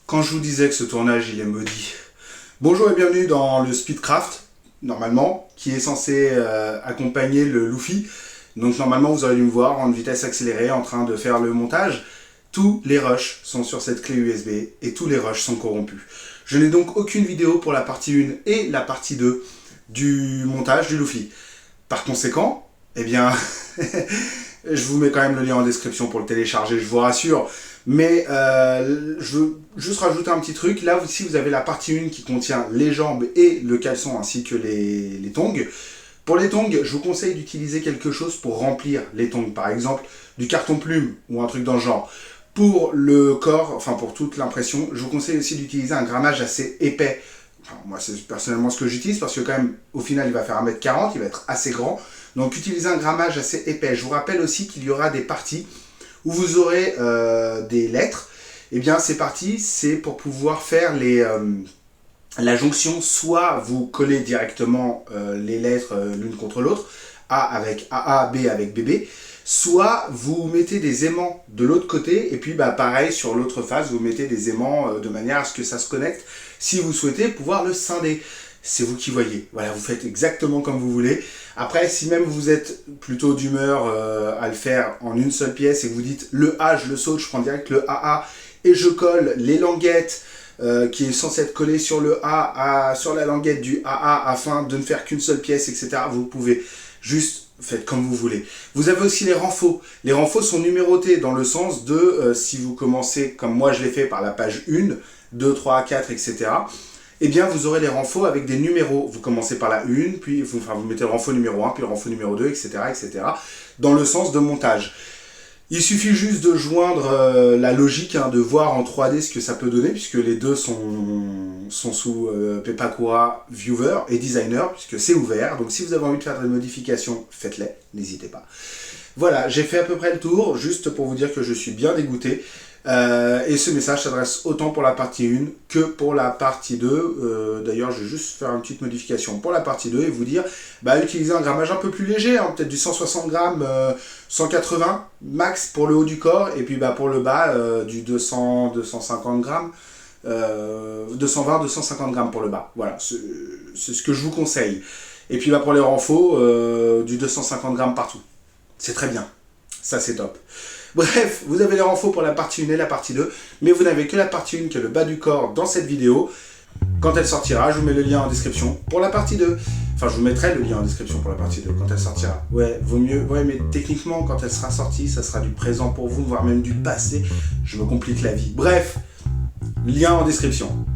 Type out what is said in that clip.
Quand je vous disais que ce tournage il est maudit. Bonjour et bienvenue dans le Speedcraft, normalement, qui est censé accompagner le Luffy. Donc normalement vous aurez dû me voir en vitesse accélérée en train de faire le montage. Tous les rushs sont sur cette clé USB et tous les rushs sont corrompus. Je n'ai donc aucune vidéo pour la partie 1 et la partie 2 du montage du Luffy. Par conséquent, eh bien, je vous mets quand même le lien en description pour le télécharger, je vous rassure. Mais je veux juste rajouter un petit truc. Là, si vous avez la partie 1 qui contient les jambes et le caleçon ainsi que les tongs. Pour les tongs, je vous conseille d'utiliser quelque chose pour remplir les tongs. Par exemple, du carton plume ou un truc dans le genre. Pour le corps, enfin pour toute l'impression, je vous conseille aussi d'utiliser un grammage assez épais. Enfin, moi, c'est personnellement ce que j'utilise parce que quand même, au final, il va faire 1m40, il va être assez grand. Donc, utilisez un grammage assez épais. Je vous rappelle aussi qu'il y aura des parties où vous aurez des lettres. Et bien, ces parties, c'est pour pouvoir faire la jonction. Soit vous collez directement les lettres l'une contre l'autre, A avec AA, B avec BB, soit vous mettez des aimants de l'autre côté, et puis pareil, sur l'autre face, vous mettez des aimants de manière à ce que ça se connecte, si vous souhaitez pouvoir le scinder. C'est vous qui voyez. Voilà, vous faites exactement comme vous voulez. Après, si même vous êtes plutôt d'humeur à le faire en une seule pièce et que vous dites le A, je le saute, je prends direct le AA et je colle les languettes qui est censé être collées sur le A sur la languette du AA afin de ne faire qu'une seule pièce, etc. Vous pouvez juste faites comme vous voulez. Vous avez aussi les renfaux. Les renfaux sont numérotés dans le sens de si vous commencez comme moi je l'ai fait par la page 1, 2, 3, 4, etc. Eh bien, vous aurez les renfaux avec des numéros. Vous commencez par la 1, puis vous mettez le renfo numéro 1, puis le renfo numéro 2, etc., etc., dans le sens de montage. Il suffit juste de joindre la logique, de voir en 3D ce que ça peut donner, puisque les deux sont sous Pepakura Viewer et Designer, puisque c'est ouvert. Donc, si vous avez envie de faire des modifications, faites-les, n'hésitez pas. Voilà, j'ai fait à peu près le tour, juste pour vous dire que je suis bien dégoûté. Et ce message s'adresse autant pour la partie 1 que pour la partie 2. D'ailleurs, je vais juste faire une petite modification pour la partie 2 et vous dire, utilisez un grammage un peu plus léger, peut-être du 160 grammes, 180 max pour le haut du corps, et puis pour le bas, du 200, 250 grammes, 220, 250 grammes pour le bas. Voilà, c'est ce que je vous conseille. Et puis pour les renfaux, du 250 grammes partout. C'est très bien. Ça, c'est top. Bref, vous avez les renfaux pour la partie 1 et la partie 2, mais vous n'avez que la partie 1 qui est le bas du corps dans cette vidéo. Quand elle sortira, je vous mets le lien en description pour la partie 2. Enfin, je vous mettrai le lien en description pour la partie 2 quand elle sortira. Ouais, vaut mieux. Ouais, mais techniquement, quand elle sera sortie, ça sera du présent pour vous, voire même du passé. Je me complique la vie. Bref, lien en description.